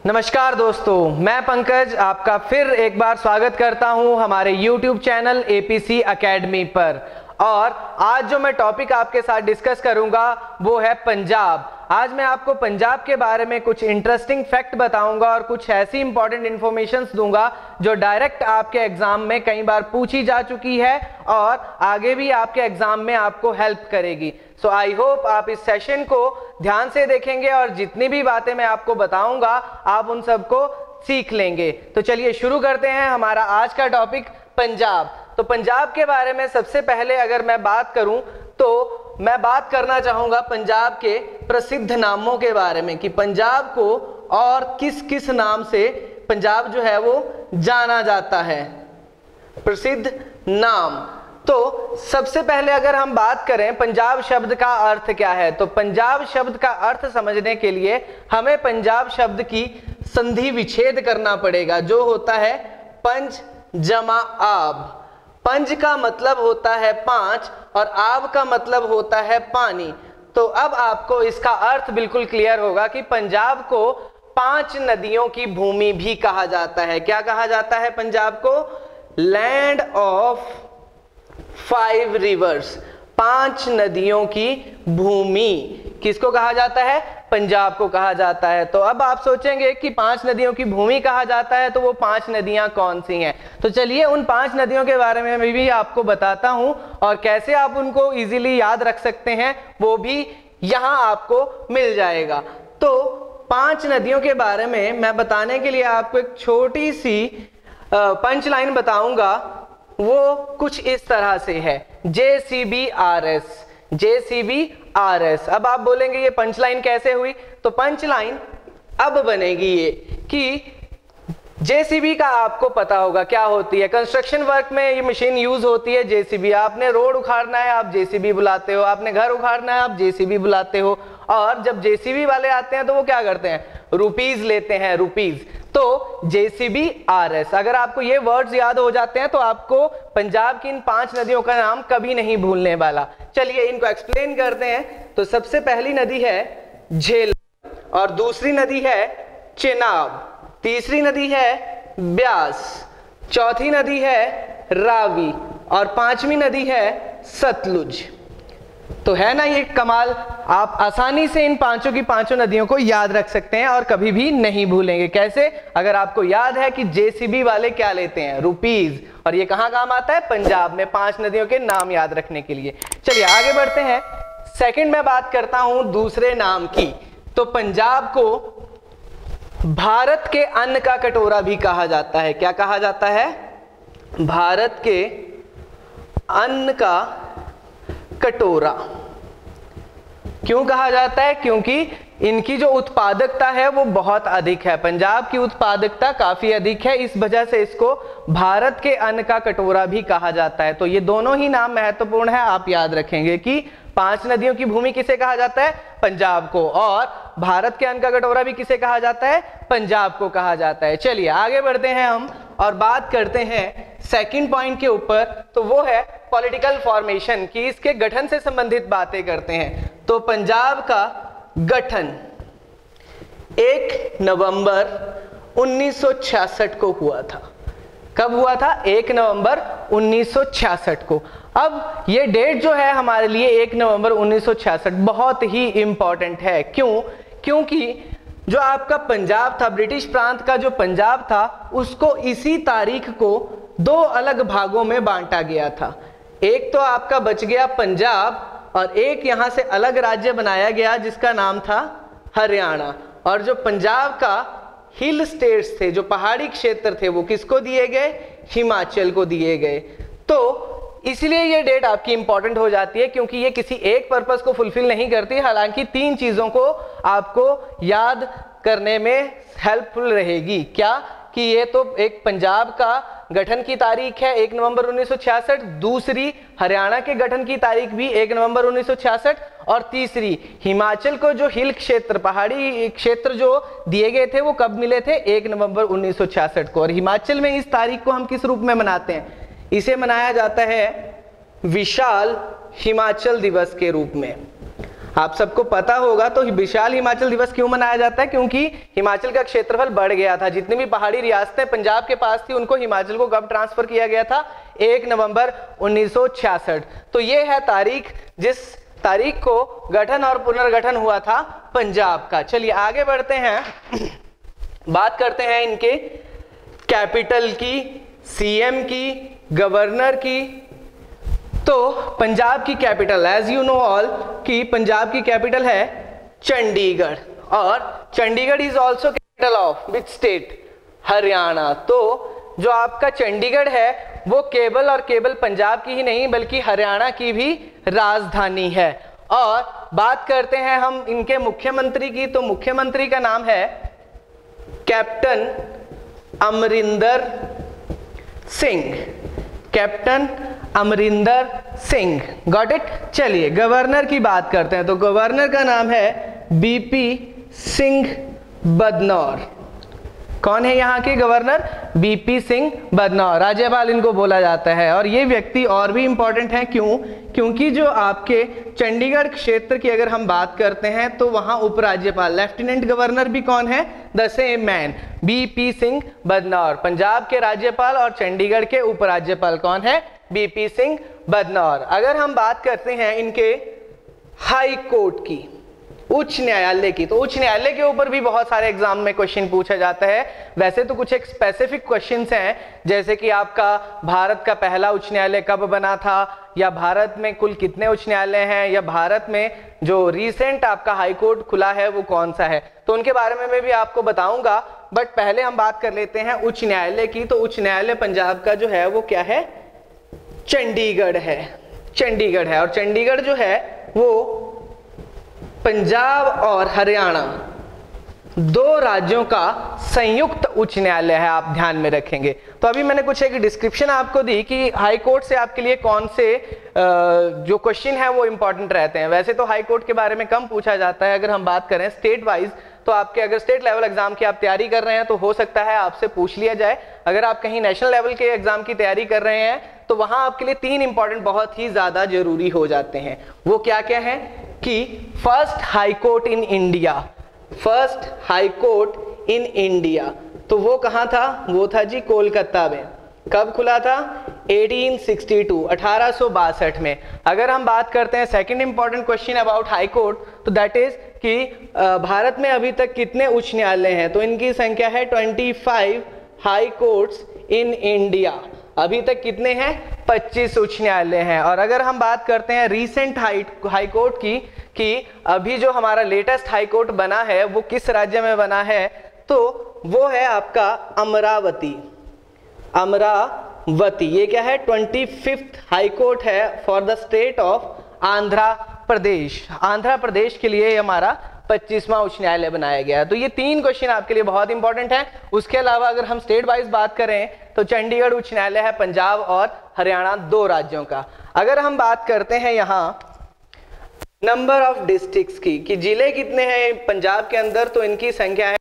नमस्कार दोस्तों, मैं पंकज आपका फिर एक बार स्वागत करता हूं हमारे YouTube चैनल APC अकेडमी पर। और आज जो मैं टॉपिक आपके साथ डिस्कस करूंगा वो है पंजाब। आज मैं आपको पंजाब के बारे में कुछ इंटरेस्टिंग फैक्ट बताऊंगा और कुछ ऐसी इंपॉर्टेंट इन्फॉर्मेशंस दूंगा जो डायरेक्ट आपके एग्जाम में कई बार पूछी जा चुकी है और आगे भी आपके एग्जाम में आपको हेल्प करेगी। सो आई होप आप इस सेशन को ध्यान से देखेंगे और जितनी भी बातें मैं आपको बताऊंगा आप उन सबको सीख लेंगे। तो चलिए शुरू करते हैं हमारा आज का टॉपिक पंजाब। तो पंजाब के बारे में सबसे पहले अगर मैं बात करूं तो मैं बात करना चाहूंगा पंजाब के प्रसिद्ध नामों के बारे में कि पंजाब को और किस किस नाम से पंजाब जो है वो जाना जाता है। प्रसिद्ध नाम, तो सबसे पहले अगर हम बात करें पंजाब शब्द का अर्थ क्या है, तो पंजाब शब्द का अर्थ समझने के लिए हमें पंजाब शब्द की संधि विच्छेद करना पड़ेगा जो होता है पंज जमा आब। पंज का मतलब होता है पांच और आब का मतलब होता है पानी। तो अब आपको इसका अर्थ बिल्कुल क्लियर होगा कि पंजाब को 5 नदियों की भूमि भी कहा जाता है। क्या कहा जाता है पंजाब को? लैंड ऑफ 5 रिवर्स, 5 नदियों की भूमि। किसको कहा जाता है? पंजाब को कहा जाता है। तो अब आप सोचेंगे कि 5 नदियों की भूमि कहा जाता है तो वो 5 नदियां कौन सी हैं? तो चलिए उन 5 नदियों के बारे में मैं भी आपको बताता हूं और कैसे आप उनको इजीली याद रख सकते हैं वो भी यहां आपको मिल जाएगा। तो 5 नदियों के बारे में मैं बताने के लिए आपको एक छोटी सी पंच लाइन बताऊंगा। वो कुछ इस तरह से है, JCBRS, JCBRS। अब आप बोलेंगे ये पंच लाइन कैसे हुई? तो पंच लाइन अब बनेगी ये कि JCB का आपको पता होगा क्या होती है। कंस्ट्रक्शन वर्क में ये मशीन यूज होती है JCB। आपने रोड उखाड़ना है आप JCB बुलाते हो, आपने घर उखाड़ना है आप JCB बुलाते हो। और जब JCB वाले आते हैं तो वो क्या करते हैं? रुपीज लेते हैं, रुपीज। तो JCBRS, अगर आपको ये वर्ड्स याद हो जाते हैं तो आपको पंजाब की इन 5 नदियों का नाम कभी नहीं भूलने वाला। चलिए इनको एक्सप्लेन करते हैं। तो सबसे पहली नदी है झेलम और दूसरी नदी है चेनाब, तीसरी नदी है ब्यास, चौथी नदी है रावी और 5वीं नदी है सतलुज। तो है ना ये कमाल, आप आसानी से इन पांचों की पांचों नदियों को याद रख सकते हैं और कभी भी नहीं भूलेंगे। कैसे? अगर आपको याद है कि JCB वाले क्या लेते हैं? रुपीज। और ये कहां काम आता है? पंजाब में 5 नदियों के नाम याद रखने के लिए। चलिए आगे बढ़ते हैं। सेकंड में बात करता हूं दूसरे नाम की। तो पंजाब को भारत के अन्न का कटोरा भी कहा जाता है। क्या कहा जाता है? भारत के अन्न का कटोरा। क्यों कहा जाता है? क्योंकि इनकी जो उत्पादकता है वो बहुत अधिक है। पंजाब की उत्पादकता काफी अधिक है, इस वजह से इसको भारत के अन्न का कटोरा भी कहा जाता है। तो ये दोनों ही नाम महत्वपूर्ण है, आप याद रखेंगे कि 5 नदियों की भूमि किसे कहा जाता है? पंजाब को। और भारत के अन्न का कटोरा भी किसे कहा जाता है? पंजाब को कहा जाता है। चलिए आगे बढ़ते हैं हम और बात करते हैं सेकंड पॉइंट के ऊपर। तो वो है पॉलिटिकल फॉर्मेशन, कि इसके गठन से संबंधित बातें करते हैं। तो पंजाब का गठन 1 नवंबर 1966 को हुआ था। कब हुआ था? 1 नवंबर 1966 को। अब ये डेट जो है हमारे लिए 1 नवंबर 1966 बहुत ही इंपॉर्टेंट है। क्यों? क्योंकि जो आपका पंजाब था, ब्रिटिश प्रांत का जो पंजाब था, उसको इसी तारीख को 2 अलग भागों में बांटा गया था। एक तो आपका बच गया पंजाब और एक यहां से अलग राज्य बनाया गया जिसका नाम था हरियाणा। और जो पंजाब का हिल स्टेट्स थे, जो पहाड़ी क्षेत्र थे, वो किसको दिए गए? हिमाचल को दिए गए। तो इसलिए ये डेट आपकी इंपॉर्टेंट हो जाती है क्योंकि ये किसी एक पर्पस को फुलफिल नहीं करती, हालांकि 3 चीजों को आपको याद करने में हेल्पफुल रहेगी। क्या? कि ये तो एक पंजाब का गठन की तारीख है 1 नवंबर 1966, दूसरी हरियाणा के गठन की तारीख भी 1 नवंबर 1966 और तीसरी हिमाचल को जो हिल क्षेत्र, पहाड़ी क्षेत्र जो दिए गए थे वो कब मिले थे? 1 नवंबर 1966 को। और हिमाचल में इस तारीख को हम किस रूप में मनाते हैं? इसे मनाया जाता है विशाल हिमाचल दिवस के रूप में। आप सबको पता होगा तो विशाल हिमाचल दिवस क्यों मनाया जाता है? क्योंकि हिमाचल का क्षेत्रफल बढ़ गया था। जितनी भी पहाड़ी रियासतें पंजाब के पास थी उनको हिमाचल को कब ट्रांसफर किया गया था? 1 नवंबर 1966। तो ये है तारीख जिस तारीख को गठन और पुनर्गठन हुआ था पंजाब का। चलिए आगे बढ़ते हैं, बात करते हैं इनके कैपिटल की, सीएम की, गवर्नर की। तो पंजाब की capital, as you know all, कि पंजाब की कैपिटल है चंडीगढ़, और Chandigarh is also capital of which state? Haryana. तो जो आपका चंडीगढ़ है वो केवल और केवल पंजाब की ही नहीं बल्कि हरियाणा की भी राजधानी है। और बात करते हैं हम इनके मुख्यमंत्री की, तो मुख्यमंत्री का नाम है captain Amarinder Singh. Captain Amarinder Singh, got it. चलिए गवर्नर की बात करते हैं, तो गवर्नर का नाम है बीपी सिंह बदनौर। कौन है यहाँ के गवर्नर? बीपी सिंह बदनौर, राज्यपाल इनको बोला जाता है। और ये व्यक्ति और भी इंपॉर्टेंट है, क्यों? क्योंकि जो आपके चंडीगढ़ क्षेत्र की अगर हम बात करते हैं तो वहां उपराज्यपाल, लेफ्टिनेंट गवर्नर भी कौन है? The same man, BP Singh Badnore. Punjab के राज्यपाल और चंडीगढ़ के उपराज्यपाल कौन है? बीपी सिंह बदनौर। अगर हम बात करते हैं इनके हाई कोर्ट की, उच्च न्यायालय की, तो उच्च न्यायालय के ऊपर भी बहुत सारे एग्जाम में क्वेश्चन पूछा जाता है। वैसे तो कुछ एक स्पेसिफिक क्वेश्चंस हैं, जैसे कि आपका भारत का पहला उच्च न्यायालय कब बना था, या भारत में कुल कितने उच्च न्यायालय हैं, या भारत में जो रिसेंट आपका हाई कोर्ट खुला है वो कौन सा है, तो उनके बारे में मैं भी आपको बताऊंगा। बट पहले हम बात कर लेते हैं उच्च न्यायालय की। तो उच्च न्यायालय पंजाब का जो है वो क्या है? चंडीगढ़ है। चंडीगढ़ है, और चंडीगढ़ जो है वो पंजाब और हरियाणा दो राज्यों का संयुक्त उच्च न्यायालय है, आप ध्यान में रखेंगे। तो अभी मैंने कुछ एक डिस्क्रिप्शन आपको दी कि हाई कोर्ट से आपके लिए कौन से जो क्वेश्चन है वो इंपॉर्टेंट रहते हैं। वैसे तो हाई कोर्ट के बारे में कम पूछा जाता है। अगर हम बात करें स्टेट वाइज, तो आपके अगर स्टेट लेवल एग्जाम की आप तैयारी कर रहे हैं तो हो सकता है आपसे पूछ लिया जाए। अगर आप कहीं नेशनल लेवल के एग्जाम की तैयारी कर रहे हैं तो वहां आपके लिए 3 इंपॉर्टेंट बहुत ही ज्यादा जरूरी हो जाते हैं। वो क्या क्या है? कि first high court in India, first high court in India, तो वो कहां था? वो था जी कोलकाता में। कब खुला था? 1862, 1862 में। अगर हम बात करते हैं second important question about high court, तो दैट इज कि भारत में अभी तक कितने उच्च न्यायालय हैं? तो इनकी संख्या है 25 हाई कोर्ट्स इन इंडिया। अभी तक कितने हैं? 25 उच्च न्यायालय हैं। और अगर हम बात करते हैं रीसेंट हाई कोर्ट की, कि अभी जो हमारा लेटेस्ट हाई कोर्ट बना है वो किस राज्य में बना है, तो वो है आपका अमरावती। अमरावती, ये क्या है? 25th हाई कोर्ट है for the state of Andhra Pradesh. Andhra Pradesh के लिए हमारा 25वां उच्च न्यायालय बनाया गया। तो ये 3 क्वेश्चन आपके लिए बहुत इंपॉर्टेंट है। उसके अलावा अगर हम स्टेट वाइज बात करें तो चंडीगढ़ उच्च न्यायालय है पंजाब और हरियाणा 2 राज्यों का। अगर हम बात करते हैं यहाँ नंबर ऑफ डिस्ट्रिक्ट्स की, कि जिले कितने हैं पंजाब के अंदर, तो इनकी संख्या है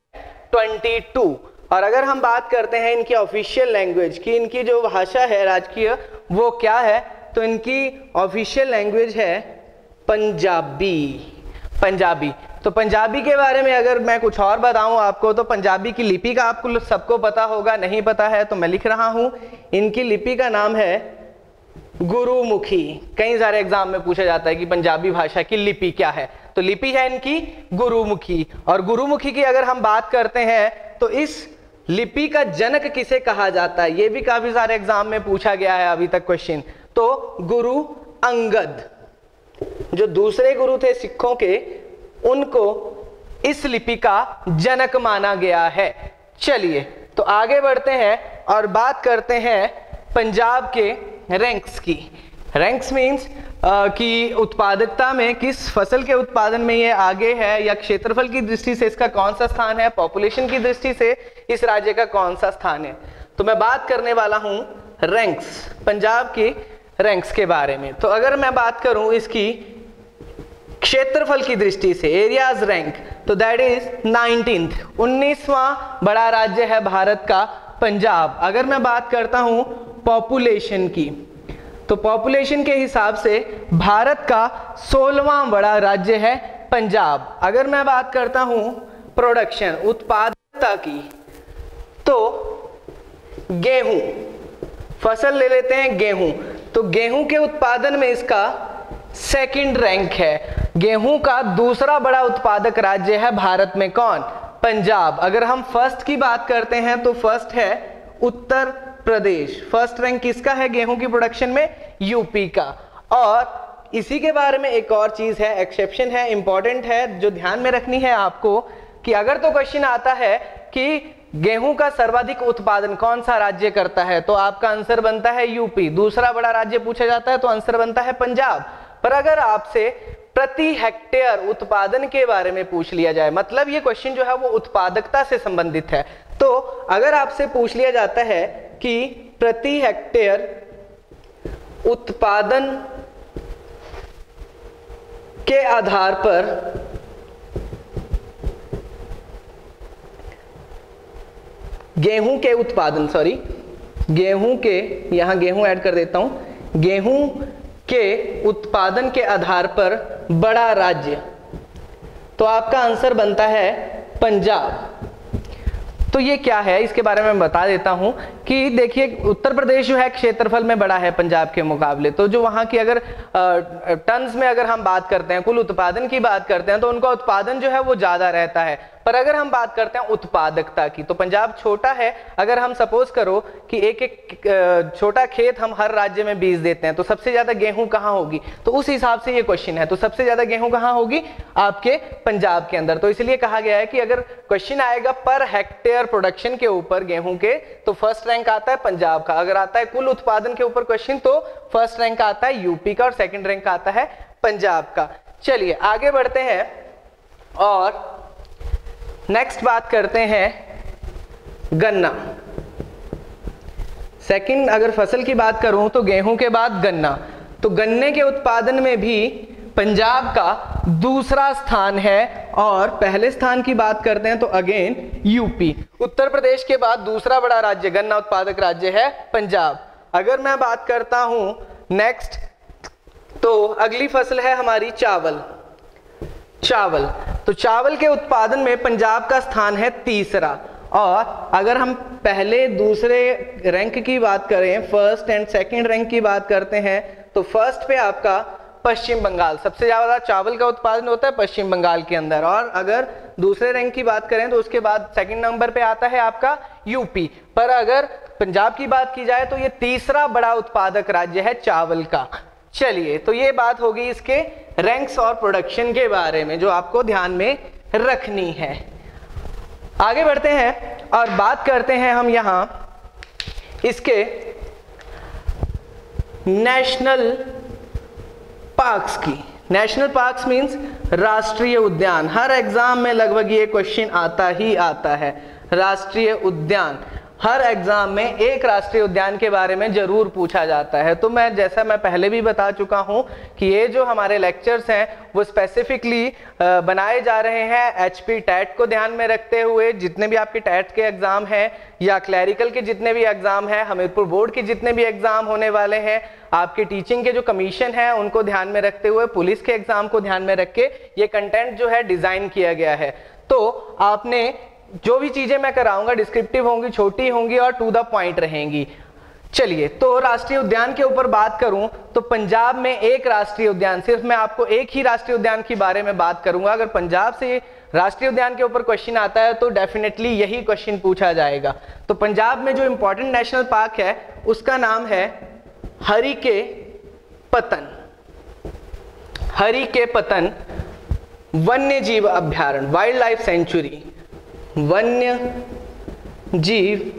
22। और अगर हम बात करते हैं इनकी ऑफिशियल लैंग्वेज की, इनकी जो भाषा है राजकीय वो क्या है, तो इनकी ऑफिशियल लैंग्वेज है पंजाबी। पंजाबी, तो पंजाबी के बारे में अगर मैं कुछ और बताऊं आपको, तो पंजाबी की लिपि का आपको सबको पता होगा, नहीं पता है तो मैं लिख रहा हूं। इनकी लिपि का नाम है गुरुमुखी। कई सारे एग्जाम में पूछा जाता है कि पंजाबी भाषा की लिपि क्या है, तो लिपि है इनकी गुरुमुखी। और गुरुमुखी की अगर हम बात करते हैं तो इस लिपि का जनक किसे कहा जाता है, ये भी काफी सारे एग्जाम में पूछा गया है अभी तक क्वेश्चन। तो गुरु अंगद, जो दूसरे गुरु थे सिखों के, उनको इस लिपि का जनक माना गया है। चलिए तो आगे बढ़ते हैं और बात करते हैं पंजाब के रैंक्स की। रैंक्स मीन्स कि उत्पादकता में किस फसल के उत्पादन में ये आगे है, या क्षेत्रफल की दृष्टि से इसका कौन सा स्थान है, पॉपुलेशन की दृष्टि से इस राज्य का कौन सा स्थान है। तो मैं बात करने वाला हूं रैंक्स, पंजाब की रैंक्स के बारे में। तो अगर मैं बात करूं इसकी क्षेत्रफल की दृष्टि से, एरियाज रैंक, तो दैट इज 19वां बड़ा राज्य है भारत का पंजाब। अगर मैं बात करता हूं पॉपुलेशन की, तो पॉपुलेशन के हिसाब से भारत का 16वां बड़ा राज्य है पंजाब। अगर मैं बात करता हूं प्रोडक्शन, उत्पादकता की, तो गेहूं, फसल ले लेते हैं गेहूं, तो गेहूं के उत्पादन में इसका सेकंड रैंक है। गेहूं का दूसरा बड़ा उत्पादक राज्य है भारत में कौन? पंजाब। अगर हम फर्स्ट की बात करते हैं तो फर्स्ट है उत्तर प्रदेश। फर्स्ट रैंक किसका है गेहूं की प्रोडक्शन में? यूपी का। और इसी के बारे में एक और चीज है, एक्सेप्शन है, इंपॉर्टेंट है, जो ध्यान में रखनी है आपको, कि अगर तो क्वेश्चन आता है कि गेहूं का सर्वाधिक उत्पादन कौन सा राज्य करता है, तो आपका आंसर बनता है यूपी। दूसरा बड़ा राज्य पूछा जाता है तो आंसर बनता है पंजाब। पर अगर आपसे प्रति हेक्टेयर उत्पादन के बारे में पूछ लिया जाए, मतलब ये क्वेश्चन जो है वो उत्पादकता से संबंधित है, तो अगर आपसे पूछ लिया जाता है कि प्रति हेक्टेयर उत्पादन के आधार पर गेहूं के उत्पादन, गेहूं के, यहां गेहूं ऐड कर देता हूं, गेहूं के उत्पादन के आधार पर बड़ा राज्य, तो आपका आंसर बनता है पंजाब। तो ये क्या है इसके बारे में मैं बता देता हूं कि देखिए उत्तर प्रदेश जो है क्षेत्रफल में बड़ा है पंजाब के मुकाबले, तो जो वहां की अगर टन्स में अगर हम बात करते हैं, कुल उत्पादन की बात करते हैं, तो उनका उत्पादन जो है वो ज्यादा रहता है। पर अगर हम बात करते हैं उत्पादकता की, तो पंजाब छोटा है। अगर हम सपोज करो कि एक एक छोटा खेत हम हर राज्य में बीज देते हैं, तो सबसे ज्यादा गेहूं कहां होगी? तो उस हिसाब से ये क्वेश्चन है, तो सबसे ज्यादा गेहूं कहां होगी? आपके पंजाब के अंदर। तो इसलिए कहा गया है कि अगर क्वेश्चन आएगा पर हेक्टेयर प्रोडक्शन के ऊपर गेहूं के, तो फर्स्ट रैंक आता है पंजाब का। अगर आता है कुल उत्पादन के ऊपर क्वेश्चन, तो फर्स्ट रैंक आता है यूपी का और सेकंड रैंक आता है पंजाब का। चलिए आगे बढ़ते हैं और नेक्स्ट बात करते हैं गन्ना। सेकंड अगर फसल की बात करूं तो गेहूं के बाद गन्ना, तो गन्ने के उत्पादन में भी पंजाब का दूसरा स्थान है और पहले स्थान की बात करते हैं तो अगेन यूपी। उत्तर प्रदेश के बाद दूसरा बड़ा राज्य, गन्ना उत्पादक राज्य है पंजाब। अगर मैं बात करता हूं नेक्स्ट, तो अगली फसल है हमारी चावल। चावल, तो चावल के उत्पादन में पंजाब का स्थान है तीसरा। और अगर हम पहले दूसरे रैंक की बात करें, फर्स्ट एंड सेकंड रैंक की बात करते हैं, तो फर्स्ट पे आपका पश्चिम बंगाल, सबसे ज्यादा चावल का उत्पादन होता है पश्चिम बंगाल के अंदर। और अगर दूसरे रैंक की बात करें तो उसके बाद सेकंड नंबर पे आता है आपका यूपी। पर अगर पंजाब की बात की जाए तो ये तीसरा बड़ा उत्पादक राज्य है चावल का। चलिए, तो ये बात होगी इसके रैंक्स और प्रोडक्शन के बारे में, जो आपको ध्यान में रखनी है। आगे बढ़ते हैं और बात करते हैं हम यहां इसके नेशनल पार्क्स की। नेशनल पार्क्स मींस राष्ट्रीय उद्यान। हर एग्जाम में लगभग ये क्वेश्चन आता ही आता है। राष्ट्रीय उद्यान, हर एग्जाम में एक राष्ट्रीय उद्यान के बारे में जरूर पूछा जाता है। तो जैसा मैं पहले भी बता चुका हूं कि ये जो हमारे लेक्चर्स हैं वो स्पेसिफिकली बनाए जा रहे हैं HP टैट को ध्यान में रखते हुए। जितने भी आपके टैट के एग्जाम हैं या क्लैरिकल के जितने भी एग्जाम हैं, हमीरपुर बोर्ड के जितने भी एग्जाम होने वाले हैं, आपके टीचिंग के जो कमीशन है उनको ध्यान में रखते हुए, पुलिस के एग्जाम को ध्यान में रख के ये कंटेंट जो है डिजाइन किया गया है। तो आपने जो भी चीजें मैं कराऊंगा डिस्क्रिप्टिव होंगी, छोटी होंगी और टू द पॉइंट रहेंगी। चलिए, तो राष्ट्रीय उद्यान के ऊपर बात करूं तो पंजाब में एक राष्ट्रीय उद्यान, सिर्फ मैं आपको एक ही राष्ट्रीय उद्यान के बारे में बात करूंगा। अगर पंजाब से राष्ट्रीय उद्यान के ऊपर क्वेश्चन आता है तो डेफिनेटली यही क्वेश्चन पूछा जाएगा। तो पंजाब में जो इंपॉर्टेंट नेशनल पार्क है उसका नाम है हरी के पतन। हरी के पतन वन्य जीव अभ्यारण्य, वाइल्ड लाइफ सेंचुरी, वन्य जीव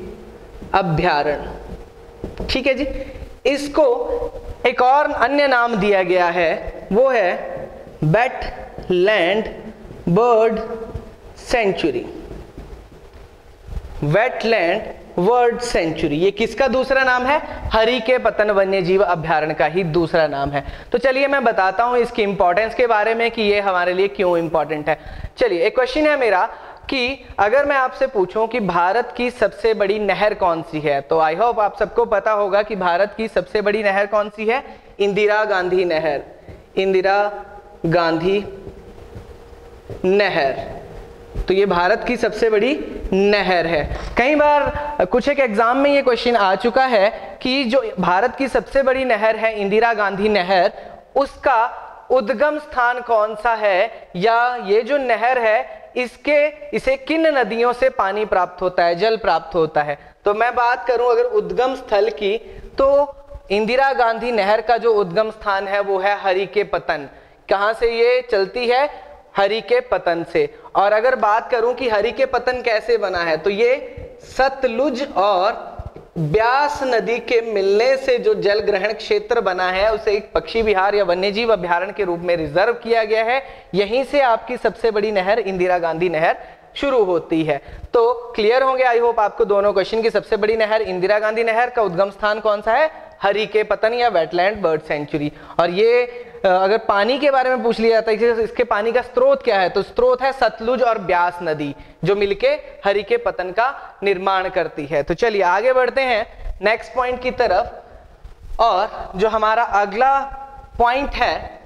अभ्यारण्य। ठीक है जी। इसको एक और अन्य नाम दिया गया है, वो है wetland bird sanctuary. Wetland bird sanctuary, ये किसका दूसरा नाम है? हरी के पतन वन्य जीव अभ्यारण्य का ही दूसरा नाम है। तो चलिए मैं बताता हूं इसकी इंपॉर्टेंस के बारे में कि ये हमारे लिए क्यों इंपॉर्टेंट है। चलिए, एक क्वेश्चन है मेरा कि अगर मैं आपसे पूछूं कि भारत की सबसे बड़ी नहर कौन सी है, तो आई होप आप सबको पता होगा कि भारत की सबसे बड़ी नहर कौन सी है, इंदिरा गांधी नहर। इंदिरा गांधी नहर, तो ये भारत की सबसे बड़ी नहर है। कई बार कुछ एक एग्जाम में ये क्वेश्चन आ चुका है कि जो भारत की सबसे बड़ी नहर है इंदिरा गांधी नहर, उसका उद्गम स्थान कौन सा है, या ये जो नहर है इसे किन नदियों से पानी प्राप्त होता है, जल प्राप्त होता है। तो मैं बात करूं अगर उद्गम स्थल की, तो इंदिरा गांधी नहर का जो उद्गम स्थान है वो है हरिकेपतन। कहां से ये चलती है, हरिकेपतन से। और अगर बात करूं कि हरिकेपतन कैसे बना है, तो ये सतलुज और ब्यास नदी के मिलने से जो जल ग्रहण क्षेत्र बना है उसे एक पक्षी विहार या वन्यजीव अभ्यारण्य के रूप में रिजर्व किया गया है। यहीं से आपकी सबसे बड़ी नहर इंदिरा गांधी नहर शुरू होती है। तो क्लियर होंगे आई होप आपको दोनों क्वेश्चन की। सबसे बड़ी नहर इंदिरा गांधी नहर का उद्गम स्थान कौन सा है, हरिकेपतन या वेटलैंड बर्ड सेंचुरी। और ये अगर पानी के बारे में पूछ लिया जाता है इसके पानी का स्रोत क्या है, तो स्रोत है सतलुज और ब्यास नदी जो मिलके हरिकेपतन का निर्माण करती है। तो चलिए आगे बढ़ते हैं नेक्स्ट पॉइंट की तरफ। और जो हमारा अगला पॉइंट है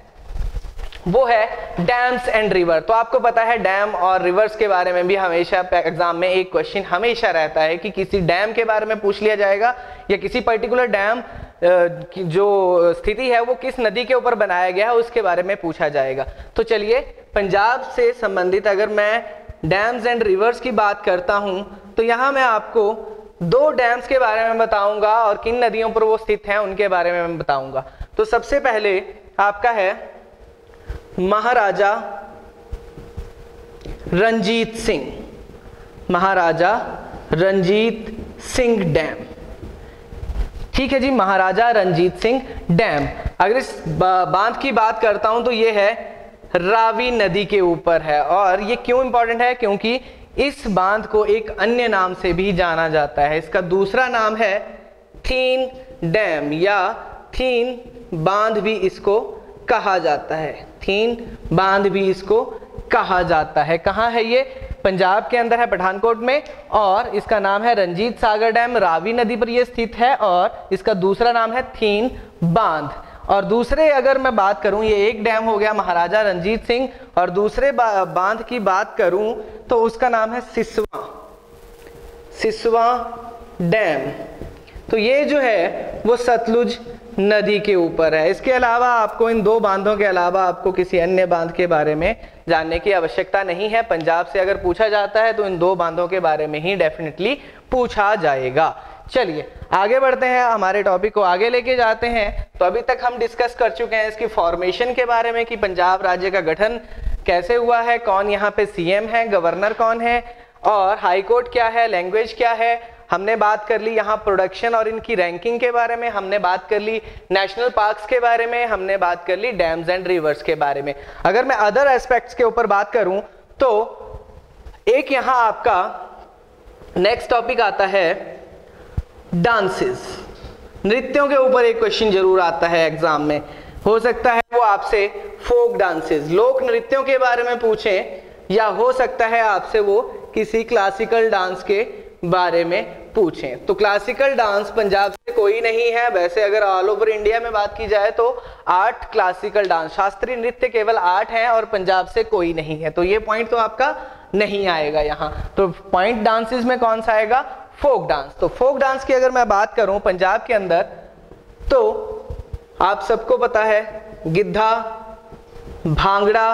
वो है डैम्स एंड रिवर। तो आपको पता है डैम और रिवर्स के बारे में भी हमेशा एग्जाम में एक क्वेश्चन हमेशा रहता है कि किसी डैम के बारे में पूछ लिया जाएगा या किसी पर्टिकुलर डैम की जो स्थिति है वो किस नदी के ऊपर बनाया गया है उसके बारे में पूछा जाएगा। तो चलिए पंजाब से संबंधित अगर मैं डैम्स एंड रिवर्स की बात करता हूं तो यहां मैं आपको दो डैम्स के बारे में बताऊंगा और किन नदियों पर वो स्थित हैं उनके बारे में मैं बताऊंगा। तो सबसे पहले आपका है महाराजा रंजीत सिंह, महाराजा रंजीत सिंह डैम। ठीक है जी, महाराजा रंजीत सिंह डैम। अगर इस बांध की बात करता हूं तो ये है रावी नदी के ऊपर है। और ये क्यों इंपॉर्टेंट है, क्योंकि इस बांध को एक अन्य नाम से भी जाना जाता है। इसका दूसरा नाम है थीन डैम या थीन बांध भी इसको कहा जाता है। थीन बांध भी इसको कहा जाता है। कहाँ है ये, पंजाब के अंदर है, पठानकोट में। और इसका नाम है रंजीत सागर डैम, रावी नदी पर ये स्थित है। और इसका दूसरा नाम है थीन बांध। और दूसरे अगर मैं बात करूं, ये एक डैम हो गया महाराजा रंजीत सिंह, और दूसरे बांध की बात करूं तो उसका नाम है सिसवा, सिसवा डैम। तो ये जो है वो सतलुज नदी के ऊपर है। इसके अलावा आपको इन दो बांधों के अलावा आपको किसी अन्य बांध के बारे में जानने की आवश्यकता नहीं है। पंजाब से अगर पूछा जाता है तो इन दो बांधों के बारे में ही डेफिनेटली पूछा जाएगा। चलिए आगे बढ़ते हैं, हमारे टॉपिक को आगे लेके जाते हैं। तो अभी तक हम डिस्कस कर चुके हैं इसकी फॉर्मेशन के बारे में कि पंजाब राज्य का गठन कैसे हुआ है, कौन यहाँ पे सीएम है, गवर्नर कौन है, और हाई कोर्ट क्या है, लैंग्वेज क्या है। हमने बात कर ली यहाँ प्रोडक्शन और इनकी रैंकिंग के बारे में, हमने बात कर ली नेशनल पार्क्स के बारे में, हमने बात कर ली डैम्स एंड रिवर्स के बारे में। अगर मैं अदर एस्पेक्ट्स के ऊपर बात करूं तो एक यहाँ आपका नेक्स्ट टॉपिक आता है डांसेस। नृत्यों के ऊपर एक क्वेश्चन जरूर आता है एग्जाम में। हो सकता है वो आपसे फोक डांसेस, लोक नृत्यों के बारे में पूछें, या हो सकता है आपसे वो किसी क्लासिकल डांस के बारे में पूछें। तो क्लासिकल डांस पंजाब से कोई नहीं है। वैसे अगर ऑल ओवर इंडिया में बात की जाए तो 8 क्लासिकल डांस, शास्त्रीय नृत्य केवल 8 हैं और पंजाब से कोई नहीं है। तो ये पॉइंट तो आपका नहीं आएगा यहाँ। तो पॉइंट डांसेस में कौन सा आएगा, फोक डांस। तो फोक डांस की अगर मैं बात करूं पंजाब के अंदर तो आप सबको पता है गिद्धा, भांगड़ा,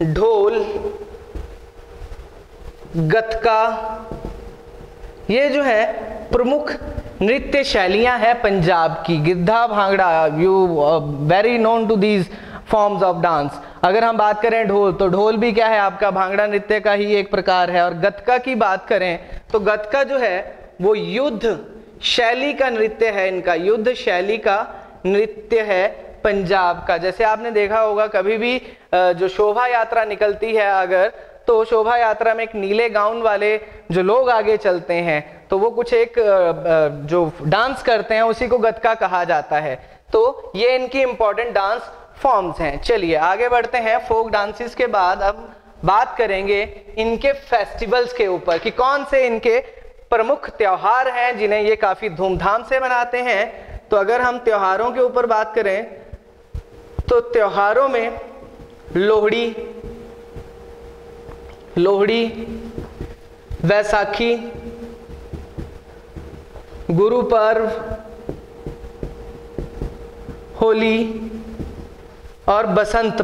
ढोल, गतका, ये जो है प्रमुख नृत्य शैलियां हैं पंजाब की। Giddha, Bhangra, you very known to these forms of dance. अगर हम बात करें ढोल, तो ढोल भी क्या है आपका भांगड़ा नृत्य का ही एक प्रकार है। और गतका की बात करें तो गतका जो है वो युद्ध शैली का नृत्य है। इनका युद्ध शैली का नृत्य है पंजाब का। जैसे आपने देखा होगा कभी भी जो शोभा यात्रा निकलती है अगर, तो शोभा यात्रा में एक नीले गाउन वाले जो लोग आगे चलते हैं तो वो कुछ एक जो डांस करते हैं उसी को गतका कहा जाता है। तो ये इनकी इंपॉर्टेंट डांस फॉर्म्स हैं। चलिए आगे बढ़ते हैं। फोक डांसेस के बाद अब बात करेंगे इनके फेस्टिवल्स के ऊपर कि कौन से इनके प्रमुख त्योहार हैं जिन्हें ये काफी धूमधाम से मनाते हैं। तो अगर हम त्योहारों के ऊपर बात करें तो त्योहारों में लोहड़ी, वैसाखी, गुरु पर्व, होली और बसंत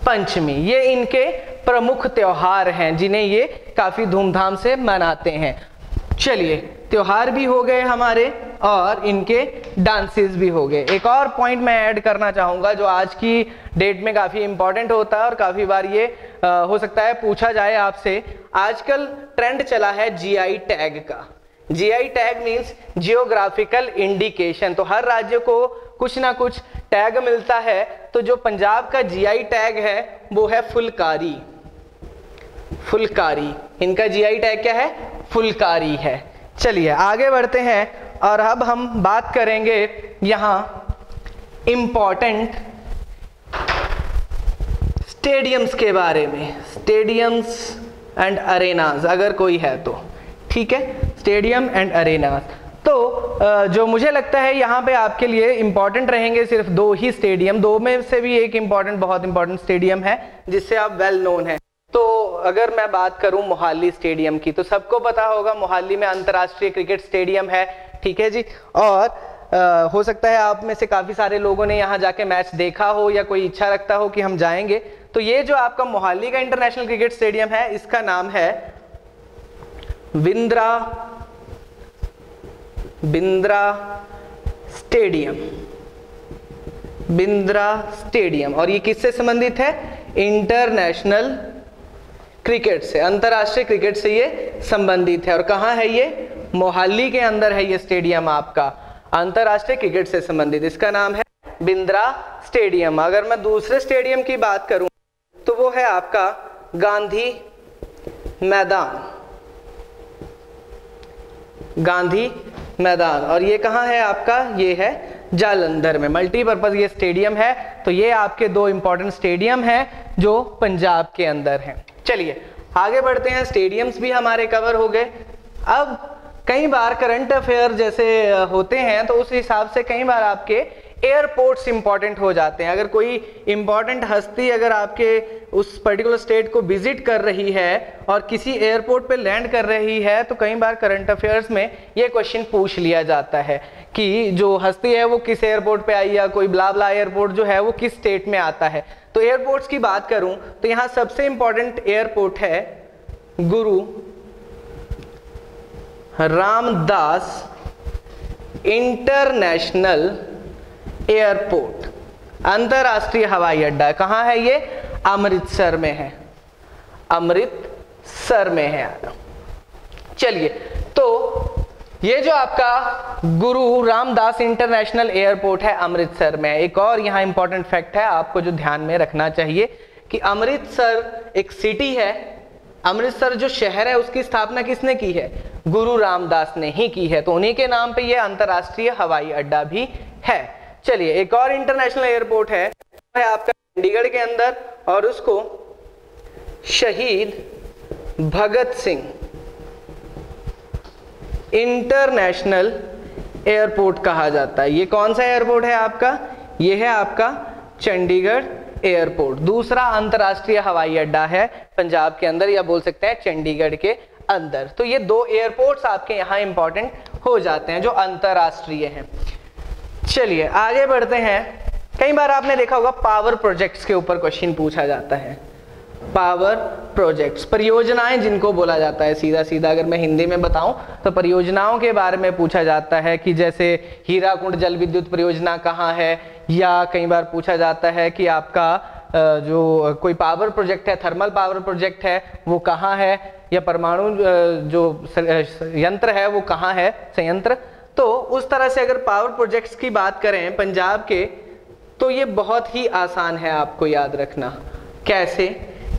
पंचमी ये इनके प्रमुख त्योहार हैं जिन्हें ये काफी धूमधाम से मनाते हैं। चलिए, त्योहार भी हो गए हमारे और इनके डांसेस भी हो गए। एक और पॉइंट मैं ऐड करना चाहूंगा जो आज की डेट में काफी इंपॉर्टेंट होता है और काफी बार ये हो सकता है पूछा जाए आपसे। आजकल ट्रेंड चला है जीआई टैग का। GI tag means geographical indication. तो हर राज्य को कुछ ना कुछ टैग मिलता है। तो जो पंजाब का जीआई टैग है वो है फुलकारी। इनका जीआई टैग क्या है? फुलकारी है। चलिए आगे बढ़ते हैं और अब हम बात करेंगे यहां इंपॉर्टेंट स्टेडियम्स के बारे में। स्टेडियम्स एंड अरेनाज अगर कोई है तो ठीक है, स्टेडियम एंड अरेनाज। तो जो मुझे लगता है यहाँ पे आपके लिए इंपॉर्टेंट रहेंगे सिर्फ दो ही स्टेडियम। दो में से भी एक बहुत इंपॉर्टेंट स्टेडियम है जिससे आप वेल नोन है। तो अगर मैं बात करूं मोहाली स्टेडियम की तो सबको पता होगा मोहाली में अंतर्राष्ट्रीय क्रिकेट स्टेडियम है, ठीक है जी। और हो सकता है आप में से काफी सारे लोगों ने यहाँ जाके मैच देखा हो या कोई इच्छा रखता हो कि हम जाएंगे। तो ये जो आपका मोहाली का इंटरनेशनल क्रिकेट स्टेडियम है इसका नाम है बिंद्रा स्टेडियम। और ये किससे संबंधित है? इंटरनेशनल क्रिकेट से, अंतरराष्ट्रीय क्रिकेट से ये संबंधित है। और कहाँ है ये? मोहाली के अंदर है ये स्टेडियम आपका, अंतरराष्ट्रीय क्रिकेट से संबंधित। इसका नाम है बिंद्रा स्टेडियम। अगर मैं दूसरे स्टेडियम की बात करूं तो वो है आपका गांधी मैदान। और ये कहाँ है आपका? ये है जालंधर में। मल्टीपर्पज ये स्टेडियम है। तो ये आपके दो इंपॉर्टेंट स्टेडियम हैं जो पंजाब के अंदर हैं। चलिए आगे बढ़ते हैं। स्टेडियम्स भी हमारे कवर हो गए। अब कई बार करंट अफेयर जैसे होते हैं तो उस हिसाब से कई बार आपके एयरपोर्ट्स इंपॉर्टेंट हो जाते हैं। अगर कोई इंपॉर्टेंट हस्ती अगर आपके उस पर्टिकुलर स्टेट को विजिट कर रही है और किसी एयरपोर्ट पे लैंड कर रही है तो कई बार करंट अफेयर्स में ये क्वेश्चन पूछ लिया जाता है कि जो हस्ती है वो किस एयरपोर्ट पे आई, या कोई ब्ला ब्ला एयरपोर्ट जो है वो किस स्टेट में आता है। तो एयरपोर्ट्स की बात करूं तो यहाँ सबसे इंपॉर्टेंट एयरपोर्ट है गुरु रामदास इंटरनेशनल एयरपोर्ट, अंतरराष्ट्रीय हवाई अड्डा। कहाँ है ये? अमृतसर में है, चलिए, तो ये जो आपका गुरु रामदास इंटरनेशनल एयरपोर्ट है अमृतसर में। एक और यहाँ इंपॉर्टेंट फैक्ट है आपको जो ध्यान में रखना चाहिए कि अमृतसर एक सिटी है। अमृतसर जो शहर है उसकी स्थापना किसने की है? गुरु रामदास ने ही की है। तो उन्हीं के नाम पे ये अंतरराष्ट्रीय हवाई अड्डा भी है। चलिए एक और इंटरनेशनल एयरपोर्ट है आपका चंडीगढ़ के अंदर और उसको शहीद भगत सिंह इंटरनेशनल एयरपोर्ट कहा जाता है। ये कौन सा एयरपोर्ट है आपका? ये है आपका चंडीगढ़ एयरपोर्ट। दूसरा अंतरराष्ट्रीय हवाई अड्डा है पंजाब के अंदर, या बोल सकते हैं चंडीगढ़ के अंदर। तो ये दो एयरपोर्ट्स आपके यहाँ इंपॉर्टेंट हो जाते हैं जो अंतरराष्ट्रीय हैं। चलिए आगे बढ़ते हैं। कई बार आपने देखा होगा पावर प्रोजेक्ट्स के ऊपर क्वेश्चन पूछा जाता है। पावर प्रोजेक्ट्स, परियोजनाएं जिनको बोला जाता है, सीधा सीधा अगर मैं हिंदी में बताऊं तो परियोजनाओं के बारे में पूछा जाता है कि जैसे हीराकुंड जल विद्युत परियोजना कहाँ है, या कई बार पूछा जाता है कि आपका जो कोई पावर प्रोजेक्ट है, थर्मल पावर प्रोजेक्ट है, वो कहाँ है, या परमाणु जो यंत्र है वो कहाँ है, संयंत्र। तो उस तरह से अगर पावर प्रोजेक्ट्स की बात करें पंजाब के तो ये बहुत ही आसान है आपको याद रखना। कैसे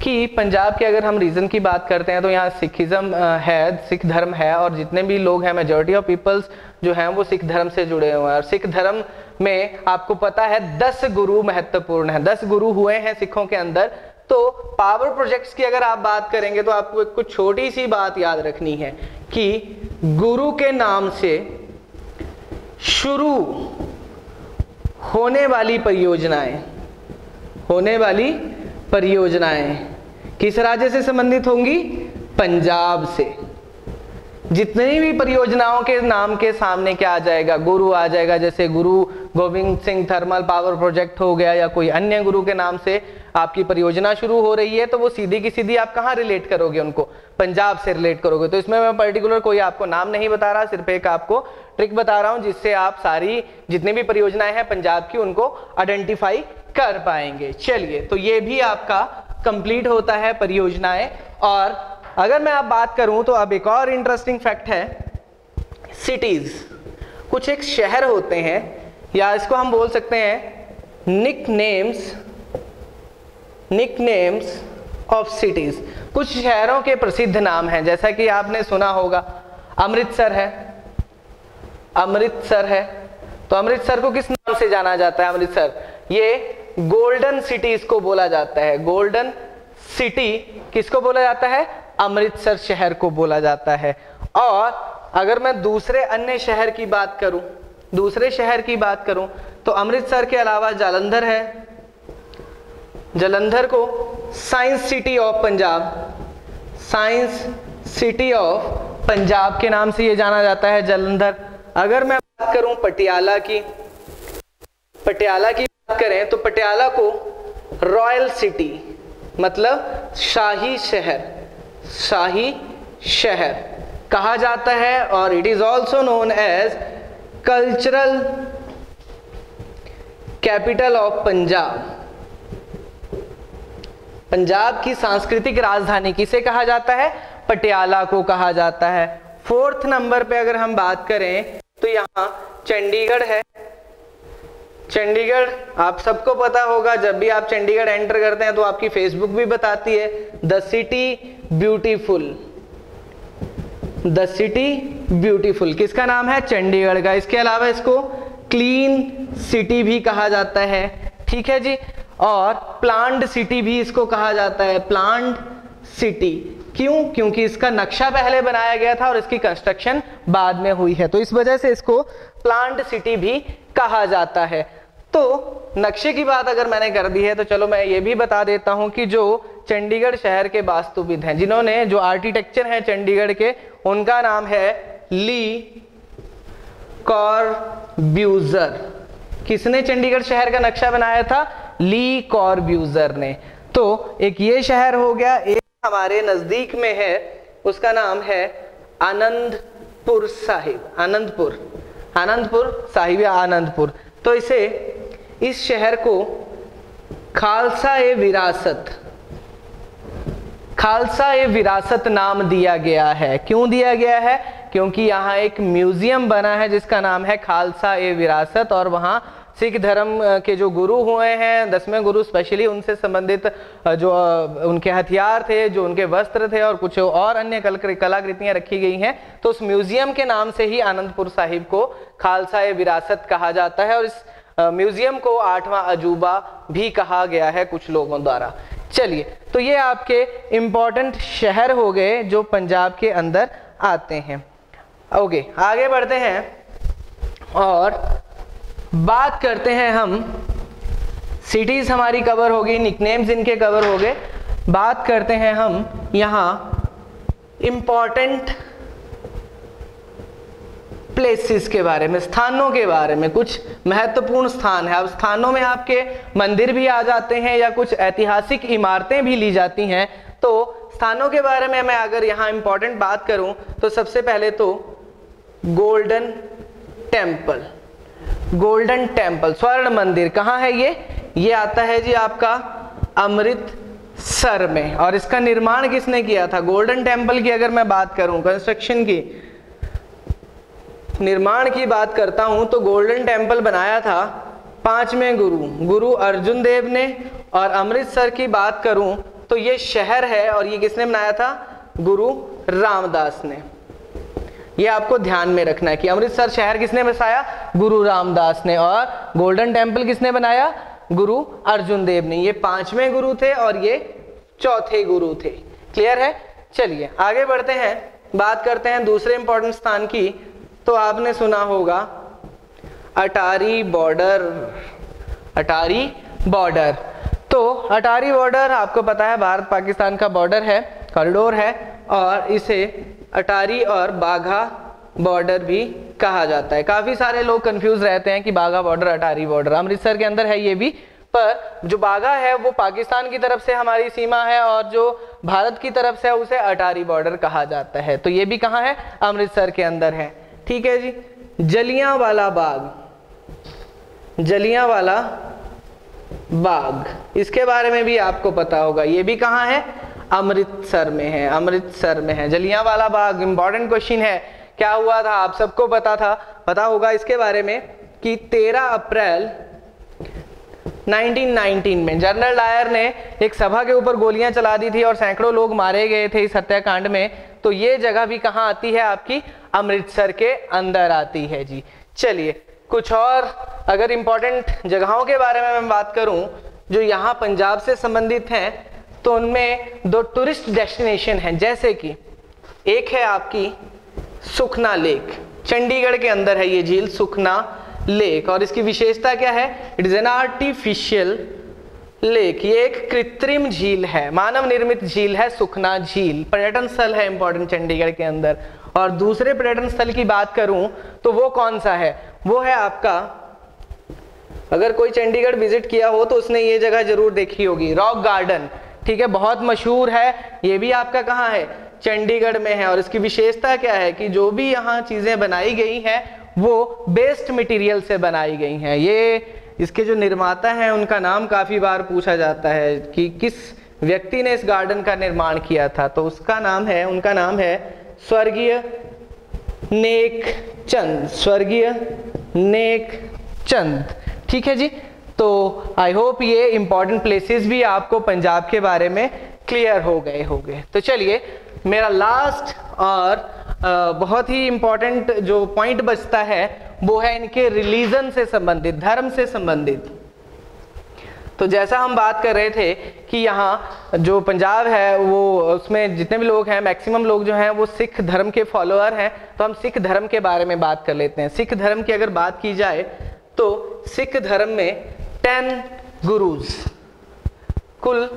कि पंजाब के अगर हम रीजन की बात करते हैं तो यहाँ सिखिज्म है, सिख धर्म है, और जितने भी लोग हैं मेजॉरिटी ऑफ पीपल्स जो हैं वो सिख धर्म से जुड़े हुए हैं। और सिख धर्म में आपको पता है 10 गुरु महत्वपूर्ण है, 10 गुरु हुए हैं सिखों के अंदर। तो पावर प्रोजेक्ट्स की अगर आप बात करेंगे तो आपको कुछ छोटी सी बात याद रखनी है कि गुरु के नाम से शुरू होने वाली परियोजनाएं किस राज्य से संबंधित होंगी? पंजाब से। जितनी भी परियोजनाओं के नाम के सामने क्या आ जाएगा? गुरु आ जाएगा। जैसे गुरु Govind Singh thermal power project हो गया या कोई अन्य गुरु के नाम से आपकी परियोजना शुरू हो रही है, तो वो सीधी की सीधी आप कहाँ रिलेट करोगे उनको? पंजाब से रिलेट करोगे। तो इसमें मैं पर्टिकुलर कोई आपको नाम नहीं बता रहा, सिर्फ एक आपको ट्रिक बता रहा हूं जिससे आप सारी जितनी भी परियोजनाएं हैं पंजाब की उनको आइडेंटिफाई कर पाएंगे। चलिए, तो ये भी आपका कंप्लीट होता है परियोजनाएं। और अगर मैं आप बात करूं तो अब एक और इंटरेस्टिंग फैक्ट है, सिटीज। कुछ एक शहर होते हैं या इसको हम बोल सकते हैं निकनेम्स ऑफ सिटीज। कुछ शहरों के प्रसिद्ध नाम हैं, जैसा कि आपने सुना होगा अमृतसर है। तो अमृतसर को किस नाम से जाना जाता है? अमृतसर, ये गोल्डन सिटी इसको बोला जाता है। गोल्डन सिटी किसको बोला जाता है? अमृतसर शहर को बोला जाता है। और अगर मैं दूसरे अन्य शहर की बात करूं तो अमृतसर के अलावा जालंधर है। जालंधर को साइंस सिटी ऑफ पंजाब के नाम से ये जाना जाता है, जालंधर। अगर मैं बात करूं पटियाला की बात करें तो पटियाला को रॉयल सिटी मतलब शाही शहर कहा जाता है। और it is also known as cultural capital of Punjab की सांस्कृतिक राजधानी किसे कहा जाता है? पटियाला को कहा जाता है। 4th नंबर पे अगर हम बात करें तो यहाँ चंडीगढ़ है। चंडीगढ़ आप सबको पता होगा, जब भी आप चंडीगढ़ एंटर करते हैं तो आपकी फेसबुक भी बताती है द सिटी ब्यूटीफुल। किसका नाम है? चंडीगढ़ का। इसके अलावा इसको क्लीन सिटी भी कहा जाता है, ठीक है जी। और प्लांट सिटी भी इसको कहा जाता है, प्लांट सिटी। क्यों? क्योंकि इसका नक्शा पहले बनाया गया था और इसकी कंस्ट्रक्शन बाद में हुई है, तो इस वजह से इसको प्लांट सिटी भी कहा जाता है। तो नक्शे की बात अगर मैंने कर दी है तो चलो मैं ये भी बता देता हूं कि जो चंडीगढ़ शहर के वास्तुविद हैं, जिन्होंने जो आर्किटेक्चर है चंडीगढ़ के, उनका नाम है ली कॉर्ब्यूजर। किसने चंडीगढ़ शहर का नक्शा बनाया था? ली कॉर्ब्यूजर ने। तो एक ये शहर हो गया, एक हमारे नजदीक में है, उसका नाम है आनंदपुर साहिब या आनंदपुर। तो इस शहर को खालसा ए विरासत नाम दिया गया है। क्यों दिया गया है? क्योंकि यहाँ एक म्यूजियम बना है जिसका नाम है खालसा ए विरासत, और वहाँ सिख धर्म के जो गुरु हुए हैं, 10वें गुरु स्पेशली, उनसे संबंधित जो उनके हथियार थे, जो उनके वस्त्र थे और कुछ और अन्य कलाकृतियां रखी गई हैं। तो उस म्यूजियम के नाम से ही आनंदपुर साहिब को खालसा ए विरासत कहा जाता है, और इस म्यूजियम को 8वां अजूबा भी कहा गया है कुछ लोगों द्वारा। चलिए, तो ये आपके इम्पोर्टेंट शहर हो गए जो पंजाब के अंदर आते हैं। ओके, आगे बढ़ते हैं और बात करते हैं हम। सिटीज हमारी कवर हो गई, निकनेम्स इनके कवर हो गए। बात करते हैं हम यहाँ इम्पोर्टेंट प्लेसेस के बारे में, स्थानों के बारे में। कुछ महत्वपूर्ण स्थान है। अब स्थानों में आपके मंदिर भी आ जाते हैं या कुछ ऐतिहासिक इमारतें भी ली जाती हैं। तो स्थानों के बारे में मैं अगर यहाँ इंपॉर्टेंट बात करूं तो सबसे पहले तो गोल्डन टेम्पल स्वर्ण मंदिर कहाँ है? ये आता है जी आपका अमृतसर में। और इसका निर्माण किसने किया था? गोल्डन टेम्पल की अगर मैं बात करूं, कंस्ट्रक्शन की, निर्माण की बात करता हूं तो गोल्डन टेम्पल बनाया था 5वें गुरु अर्जुन देव ने। और अमृतसर की बात करूं तो ये शहर है और ये किसने बनाया था? गुरु रामदास ने। ये आपको ध्यान में रखना है कि अमृतसर शहर किसने बसाया, गुरु रामदास ने, और गोल्डन टेम्पल किसने बनाया, गुरु अर्जुन देव ने। ये 5वें गुरु थे और ये 4थे गुरु थे। क्लियर है? चलिए आगे बढ़ते हैं, बात करते हैं दूसरे इंपॉर्टेंट स्थान की। तो आपने सुना होगा अटारी बॉर्डर। अटारी बॉर्डर, तो अटारी बॉर्डर आपको पता है भारत पाकिस्तान का बॉर्डर है, कॉरिडोर है, और इसे अटारी और बाघा बॉर्डर भी कहा जाता है। काफी सारे लोग कंफ्यूज रहते हैं कि बाघा बॉर्डर, अटारी बॉर्डर, अमृतसर के अंदर है ये भी, पर जो बाघा है वो पाकिस्तान की तरफ से हमारी सीमा है और जो भारत की तरफ से है उसे अटारी बॉर्डर कहा जाता है। तो ये भी कहाँ है, अमृतसर के अंदर है। ठीक है जी। जलियांवाला बाग, जलियांवाला बाग, इसके बारे में भी आपको पता होगा, ये भी कहाँ है, अमृतसर में है, अमृतसर में है। जलियांवाला बाग इंपॉर्टेंट क्वेश्चन है, क्या हुआ था आप सबको पता होगा इसके बारे में कि 13 अप्रैल 1919 में जनरल डायर ने एक सभा के ऊपर गोलियां चला दी थी और सैकड़ों लोग मारे गए थे इस हत्याकांड में। तो ये जगह भी कहाँ आती है, आपकी अमृतसर के अंदर आती है जी। चलिए कुछ और अगर इंपॉर्टेंट जगहों के बारे में मैं बात करूं जो यहाँ पंजाब से संबंधित हैं, तो उनमें 2 टूरिस्ट डेस्टिनेशन हैं, जैसे कि एक है आपकी सुखना लेक, चंडीगढ़ के अंदर है ये झील सुखना लेक, और इसकी विशेषता क्या है, it is an artificial lake. ये एक कृत्रिम झील है, मानव निर्मित झील है सुखना झील, पर्यटन स्थल है इंपॉर्टेंट चंडीगढ़ के अंदर। और दूसरे पर्यटन स्थल की बात करूं तो वो कौन सा है, वो है आपका, अगर कोई चंडीगढ़ विजिट किया हो तो उसने ये जगह जरूर देखी होगी, रॉक गार्डन। ठीक है, बहुत मशहूर है, ये भी आपका कहाँ है, चंडीगढ़ में है। और इसकी विशेषता क्या है कि जो भी यहाँ चीजें बनाई गई हैं वो बेस्ट मटेरियल से बनाई गई हैं। ये इसके जो निर्माता हैं उनका नाम काफी बार पूछा जाता है कि किस व्यक्ति ने इस गार्डन का निर्माण किया था, तो उसका नाम है, उनका नाम है स्वर्गीय नेकचंद, स्वर्गीय नेकचंद। ठीक है जी। तो आई होप ये इंपॉर्टेंट प्लेसेस भी आपको पंजाब के बारे में क्लियर हो गए। तो चलिए मेरा लास्ट और बहुत ही इंपॉर्टेंट जो पॉइंट बचता है वो है इनके रिलीजन से संबंधित, धर्म से संबंधित। तो जैसा हम बात कर रहे थे कि यहाँ जो पंजाब है वो उसमें जितने भी लोग हैं मैक्सिमम लोग जो हैं वो सिख धर्म के फॉलोअर हैं, तो हम सिख धर्म के बारे में बात कर लेते हैं। सिख धर्म की अगर बात की जाए तो सिख धर्म में 10 गुरुज, कुल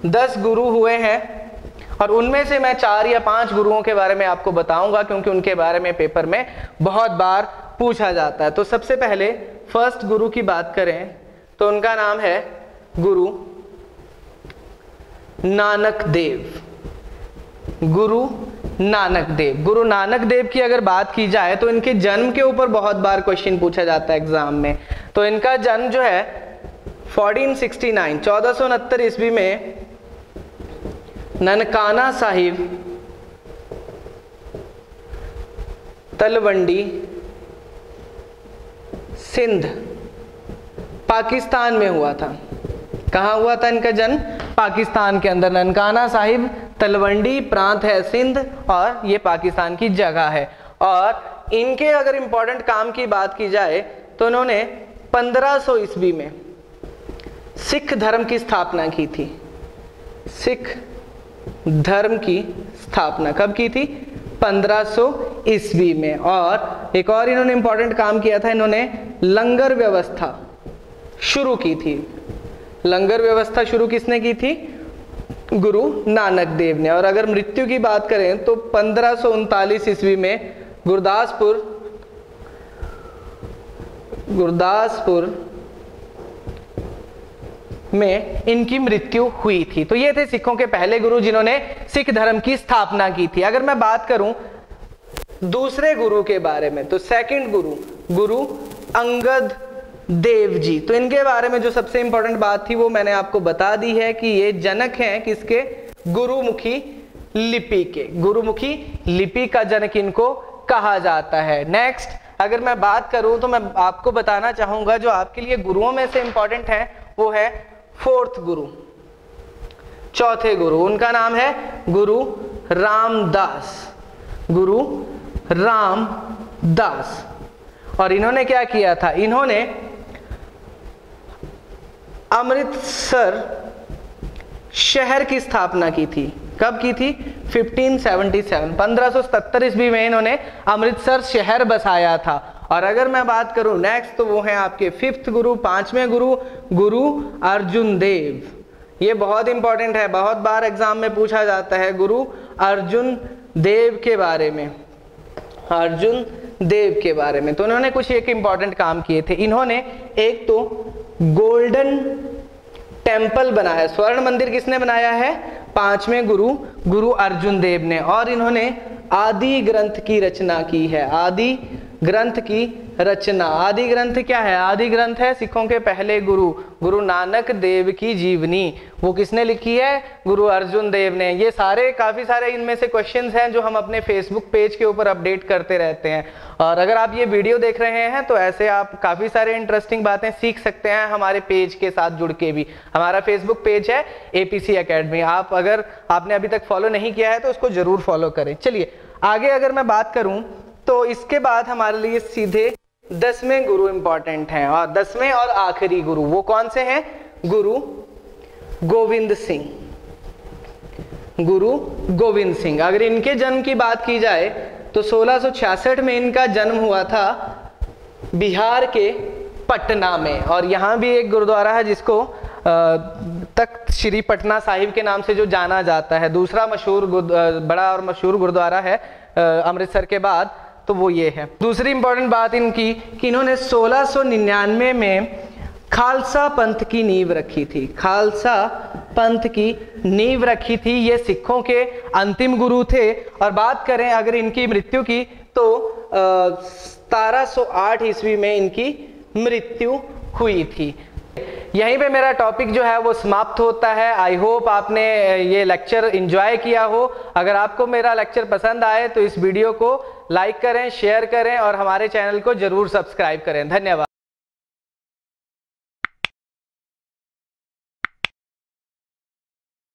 10 गुरु हुए हैं, और उनमें से मैं 4 या 5 गुरुओं के बारे में आपको बताऊंगा क्योंकि उनके बारे में पेपर में बहुत बार पूछा जाता है। तो सबसे पहले फर्स्ट गुरु की बात करें तो उनका नाम है गुरु नानक देव। गुरु नानक देव, गुरु नानक देव की अगर बात की जाए तो इनके जन्म के ऊपर बहुत बार क्वेश्चन पूछा जाता है एग्जाम में। तो इनका जन्म जो है 1469 ईस्वी में ननकाना साहिब तलवंडी सिंध पाकिस्तान में हुआ था। कहाँ हुआ था इनका जन्म, पाकिस्तान के अंदर। ननकाना साहिब तलवंडी प्रांत है सिंध और ये पाकिस्तान की जगह है। और इनके अगर इंपॉर्टेंट काम की बात की जाए तो इन्होंने 1500 ईस्वी में सिख धर्म की स्थापना की थी। सिख धर्म की स्थापना कब की थी, 1500 ईस्वी में। और एक और इन्होंने इंपॉर्टेंट काम किया था, इन्होंने लंगर व्यवस्था शुरू की थी। लंगर व्यवस्था शुरू किसने की थी, गुरु नानक देव ने। और अगर मृत्यु की बात करें तो 1539 ईस्वी में गुरदासपुर में इनकी मृत्यु हुई थी। तो ये थे सिखों के पहले गुरु जिन्होंने सिख धर्म की स्थापना की थी। अगर मैं बात करूं दूसरे गुरु के बारे में तो सेकंड गुरु, गुरु अंगद देव जी। तो इनके बारे में जो सबसे इंपॉर्टेंट बात थी वो मैंने आपको बता दी है कि ये जनक हैं किसके, गुरुमुखी लिपि के। गुरुमुखी लिपि का जनक इनको कहा जाता है। नेक्स्ट अगर मैं बात करूं तो मैं आपको बताना चाहूंगा जो आपके लिए गुरुओं में से इंपॉर्टेंट है वो है फोर्थ गुरु, चौथे गुरु। उनका नाम है गुरु रामदास। गुरु रामदास। और इन्होंने क्या किया था, इन्होंने अमृतसर शहर की स्थापना की थी। कब की थी? 1577, 1577 ईस्वी में इन्होंने अमृतसर शहर बसाया था। और अगर मैं बात करूं नेक्स्ट, तो वो हैं आपके फिफ्थ गुरु, पांचवें गुरु, गुरु अर्जुन देव। ये बहुत इंपॉर्टेंट है, बहुत बार एग्जाम में पूछा जाता है गुरु अर्जुन देव के बारे में, अर्जुन देव के बारे में। तो उन्होंने कुछ एक इंपॉर्टेंट काम किए थे। इन्होंने एक तो गोल्डन टेम्पल बनाया, स्वर्ण मंदिर किसने बनाया है? पांचवें गुरु, गुरु अर्जुन देव ने। और इन्होंने आदि ग्रंथ की रचना की है, आदि ग्रंथ की रचना। आदि ग्रंथ क्या है? आदि ग्रंथ है सिखों के पहले गुरु, गुरु नानक देव की जीवनी। वो किसने लिखी है? गुरु अर्जुन देव ने। ये सारे काफी सारे इनमें से क्वेश्चंस हैं जो हम अपने फेसबुक पेज के ऊपर अपडेट करते रहते हैं। और अगर आप ये वीडियो देख रहे हैं तो ऐसे आप काफी सारे इंटरेस्टिंग बातें सीख सकते हैं हमारे पेज के साथ जुड़ के भी। हमारा फेसबुक पेज है एपीसी एकेडमी। आप अगर आपने अभी तक फॉलो नहीं किया है तो उसको जरूर फॉलो करें। चलिए आगे अगर मैं बात करूं तो इसके बाद हमारे लिए सीधे 10वें गुरु इंपॉर्टेंट हैं। और 10वें और आखिरी गुरु वो कौन से हैं? गुरु गोविंद सिंह, गुरु गोविंद सिंह। अगर इनके जन्म की बात की जाए तो 1666 में इनका जन्म हुआ था बिहार के पटना में। और यहाँ भी एक गुरुद्वारा है जिसको तख्त श्री पटना साहिब के नाम से जो जाना जाता है। दूसरा मशहूर बड़ा और मशहूर गुरुद्वारा है अमृतसर के बाद, तो वो ये है। दूसरी इंपॉर्टेंट बात इनकी कि इन्होंने 1699 में खालसा पंथ की नींव रखी थी, खालसा पंथ की नींव रखी थी। ये सिखों के अंतिम गुरु थे। और बात करें अगर इनकी मृत्यु की तो 1708 ईस्वी में इनकी मृत्यु हुई थी। यहीं पे मेरा टॉपिक जो है वो समाप्त होता है। आई होप आपने ये लेक्चर एंजॉय किया हो। अगर आपको मेरा लेक्चर पसंद आए तो इस वीडियो को लाइक करें, शेयर करें और हमारे चैनल को जरूर सब्सक्राइब करें। धन्यवाद।